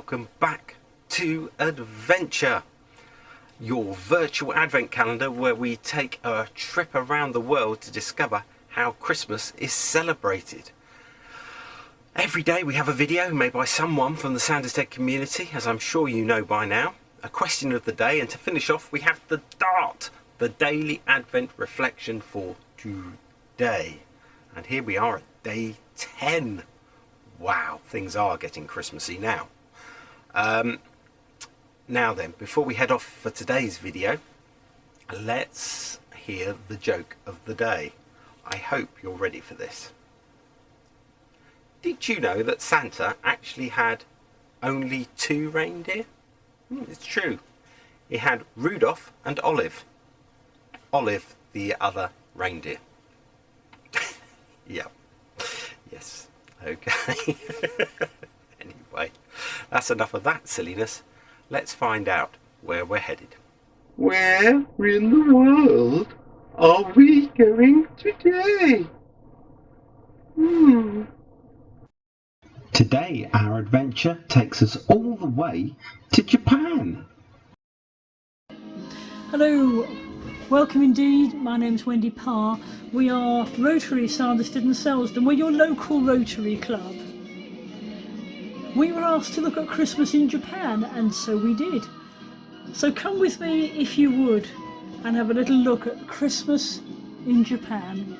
welcome back to Adventure, your virtual advent calendar where we take a trip around the world to discover how Christmas is celebrated. Every day we have a video made by someone from the Sanderstead community, as I'm sure you know by now, a question of the day, and to finish off we have the DART, the Daily Advent Reflection for today. And here we are at day 10. Wow, things are getting Christmassy now. Now then, before we head off for today's video, let's hear the joke of the day. I hope you're ready for this. Did you know that Santa actually had only 2 reindeer? It's true. He had Rudolph and Olive. Olive, the other reindeer. Yep. Yes. Okay. Anyway, that's enough of that silliness. Let's find out where we're headed. Where in the world are we going today? Today our adventure takes us all the way to Japan. Hello, welcome indeed. My name's Wendy Parr. We are Rotary Sanderstead and Selsdon. We're your local Rotary club. We were asked to look at Christmas in Japan, and so we did. So come with me if you would and have a little look at Christmas in Japan.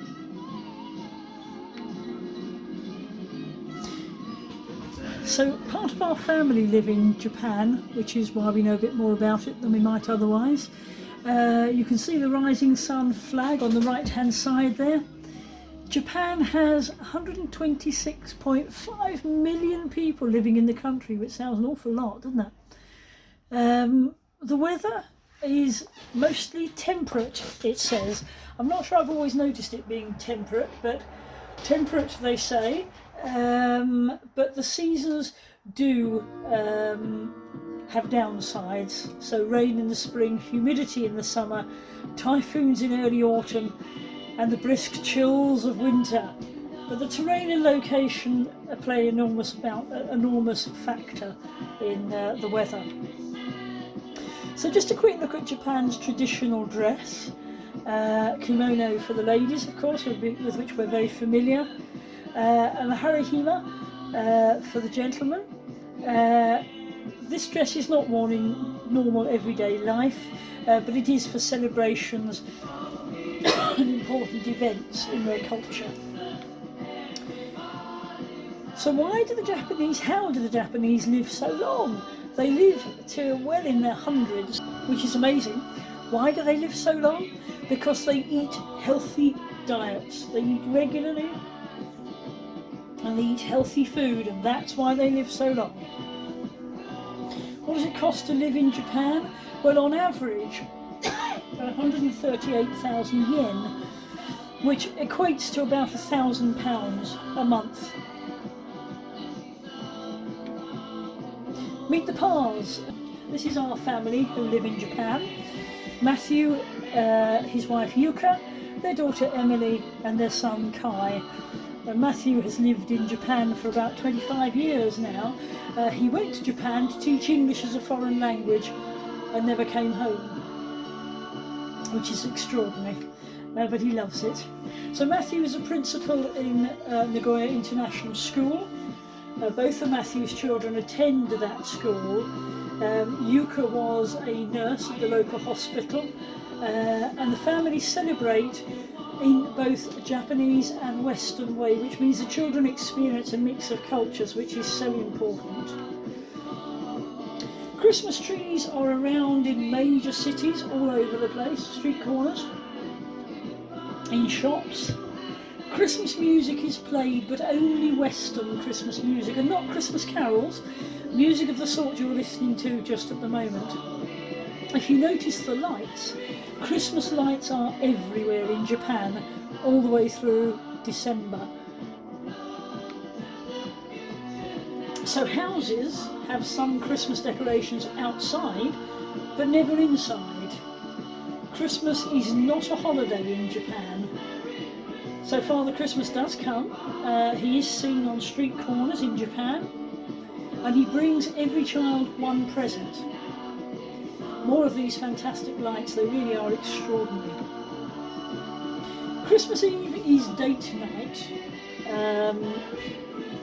So part of our family live in Japan, which is why we know a bit more about it than we might otherwise. You can see the rising sun flag on the right hand side there. Japan has 126.5 million people living in the country, which sounds an awful lot, doesn't it? The weather is mostly temperate, it says. I'm not sure I've always noticed it being temperate, but temperate they say. But the seasons do have downsides. So rain in the spring, humidity in the summer, typhoons in early autumn, and the brisk chills of winter. But the terrain and location play an enormous factor in the weather. So just a quick look at Japan's traditional dress. Kimono for the ladies, of course, with which we're very familiar, and the harihima for the gentlemen. This dress is not worn in normal everyday life, but it is for celebrations and important events in their culture. So how do the Japanese live so long? They live to well in their hundreds, which is amazing. Why do they live so long? Because they eat healthy diets. They eat regularly and they eat healthy food, and that's why they live so long. What does it cost to live in Japan? Well, on average, 138,000 yen, which equates to about £1,000 a month. Meet the Parrs. This is our family who live in Japan. Matthew, his wife Yuka, their daughter Emily, and their son Kai. Matthew has lived in Japan for about 25 years now. He went to Japan to teach English as a foreign language and never came home, which is extraordinary, but he loves it. So Matthew is a principal in Nagoya International School. Both of Matthew's children attend that school. Yuka was a nurse at the local hospital, and the family celebrate in both Japanese and Western way, which means the children experience a mix of cultures, which is so important. Christmas trees are around in major cities all over the place, street corners, in shops. Christmas music is played, but only Western Christmas music, and not Christmas carols, music of the sort you're listening to just at the moment. If you notice the lights, Christmas lights are everywhere in Japan, all the way through December. So houses have some Christmas decorations outside, but never inside. Christmas is not a holiday in Japan. So Father Christmas does come. He is seen on street corners in Japan. and he brings every child one present. More of these fantastic lights, they really are extraordinary. Christmas Eve is date night,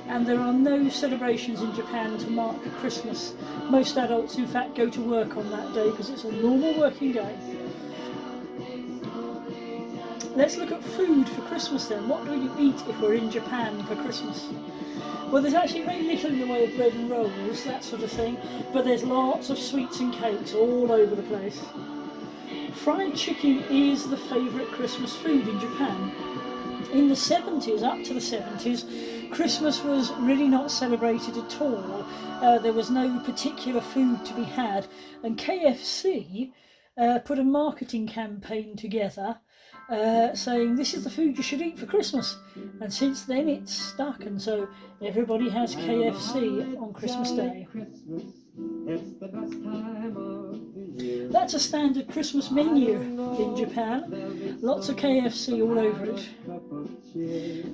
and there are no celebrations in Japan to mark Christmas. Most adults in fact go to work on that day because it's a normal working day. Let's look at food for Christmas then. What do you eat if we're in Japan for Christmas? Well, there's actually very little in the way of bread and rolls, that sort of thing, but there's lots of sweets and cakes all over the place. Fried chicken is the favourite Christmas food in Japan. In the 70s, up to the 70s, Christmas was really not celebrated at all. There was no particular food to be had, and KFC put a marketing campaign together saying this is the food you should eat for Christmas, and since then it's stuck, and so everybody has KFC on Christmas Day. That's a standard Christmas menu in Japan, lots of KFC all over it.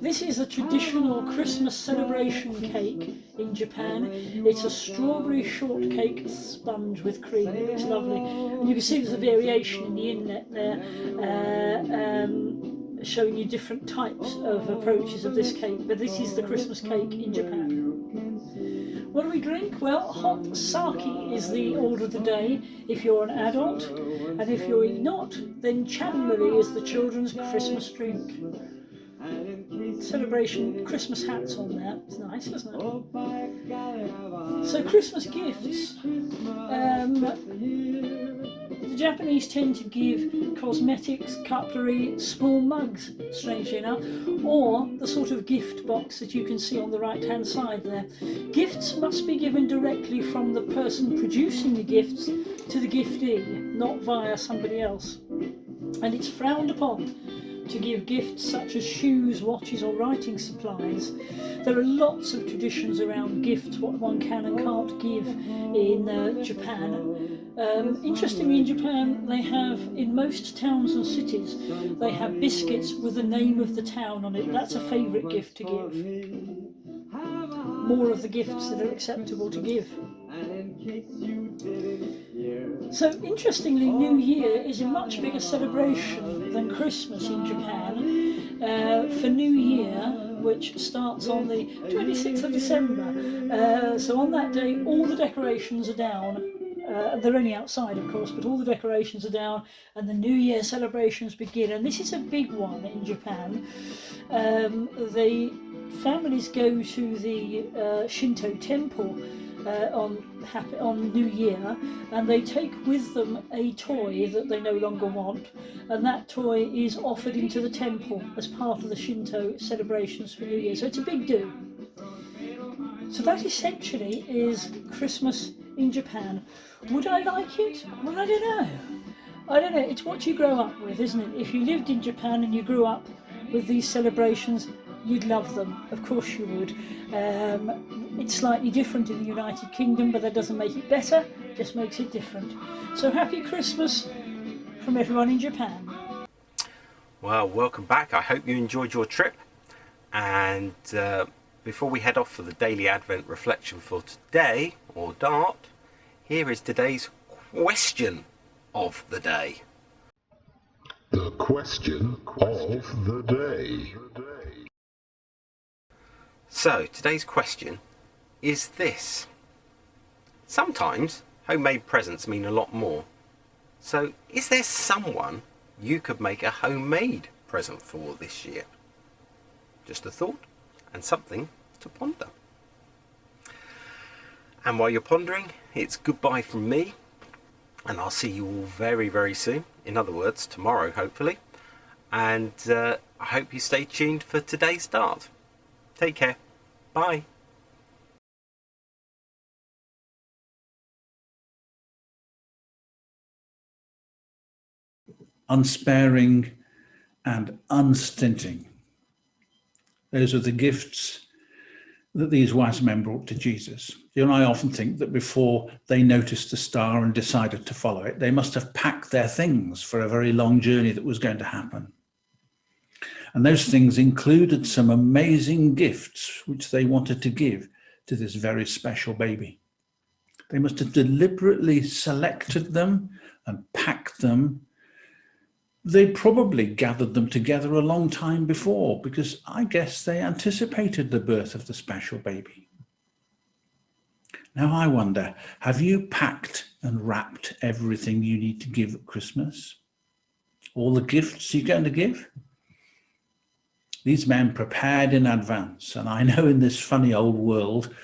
This is a traditional Christmas celebration cake in Japan. It's a strawberry shortcake sponge with cream. It's lovely, and you can see there's a variation in the internet there, showing you different types of approaches of this cake, but this is the Christmas cake in Japan. What do we drink? Well, hot sake is the order of the day if you're an adult, and if you're not, then chanmery is the children's Christmas drink. Celebration Christmas hats on there. It's nice, isn't it? So Christmas gifts. The Japanese tend to give cosmetics, cutlery, small mugs, strangely enough, or the sort of gift box that you can see on the right hand side there. Gifts must be given directly from the person producing the gifts to the giftee, not via somebody else. And it's frowned upon to give gifts such as shoes, watches or writing supplies. There are lots of traditions around gifts, what one can and can't give in Japan. Interestingly, in Japan they have, in most towns and cities, they have biscuits with the name of the town on it. That's a favourite gift to give. More of the gifts that are acceptable to give. So interestingly, New Year is a much bigger celebration than Christmas in Japan. For New Year, which starts on the 26th of December, so on that day all the decorations are down. They're only outside, of course, but all the decorations are down and the New Year celebrations begin. And this is a big one in Japan. The families go to the Shinto temple on New Year, and they take with them a toy that they no longer want, and that toy is offered into the temple as part of the Shinto celebrations for New Year. So it's a big do. So that essentially is Christmas in Japan. Would I like it? Well, I don't know. It's what you grow up with, isn't it? If you lived in Japan and you grew up with these celebrations, you'd love them. Of course you would. It's slightly different in the United Kingdom, but that doesn't make it better, just makes it different. So happy Christmas from everyone in Japan. Well, welcome back. I hope you enjoyed your trip. And before we head off for the daily Advent reflection for today, or DART, here is today's question of the day. The question of the day. So, today's question is this. Sometimes homemade presents mean a lot more. So, is there someone you could make a homemade present for this year? Just a thought and something to ponder. And while you're pondering, it's goodbye from me, and I'll see you all very, very soon. In other words, tomorrow, hopefully. And I hope you stay tuned for today's DART. Take care. Bye. Unsparing and unstinting. Those are the gifts that these wise men brought to Jesus. You and I often think that before they noticed the star and decided to follow it, they must have packed their things for a very long journey that was going to happen. And those things included some amazing gifts which they wanted to give to this very special baby. They must have deliberately selected them and packed them. They probably gathered them together a long time before, because I guess they anticipated the birth of the special baby. Now I wonder, have you packed and wrapped everything you need to give at Christmas? All the gifts you're going to give? These men prepared in advance, and I know in this funny old world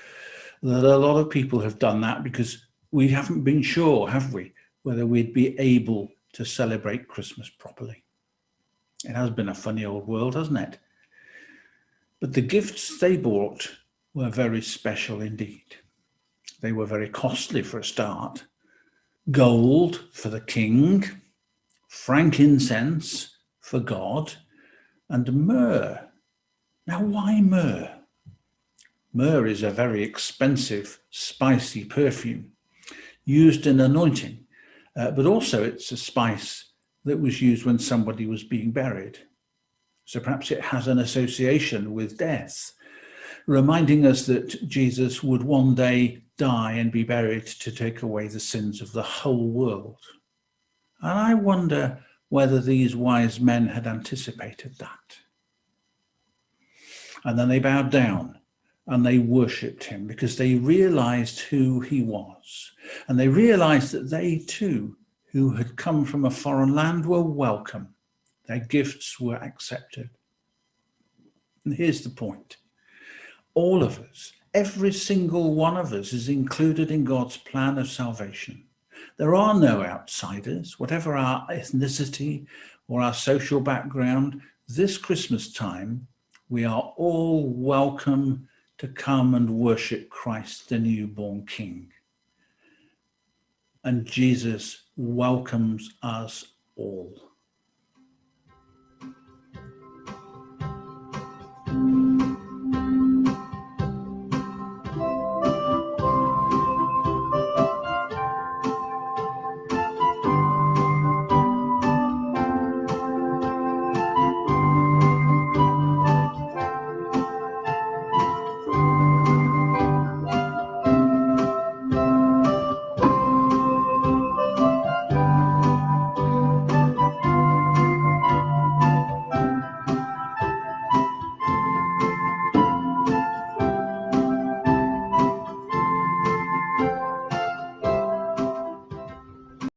that a lot of people have done that because we haven't been sure, have we, whether we'd be able to celebrate Christmas properly. It has been a funny old world, hasn't it? But the gifts they brought were very special indeed. They were very costly for a start. Gold for the king, frankincense for God, and myrrh. Now, why myrrh? Myrrh is a very expensive, spicy perfume used in anointing, but also it's a spice that was used when somebody was being buried. So perhaps it has an association with death, reminding us that Jesus would one day die and be buried to take away the sins of the whole world. And I wonder whether these wise men had anticipated that. And then they bowed down and they worshipped him because they realized who he was. And they realized that they too, who had come from a foreign land, were welcome. Their gifts were accepted. And here's the point. All of us, every single one of us, is included in God's plan of salvation. There are no outsiders, whatever our ethnicity or our social background. This Christmas time, we are all welcome to come and worship Christ, the newborn King. And Jesus welcomes us all.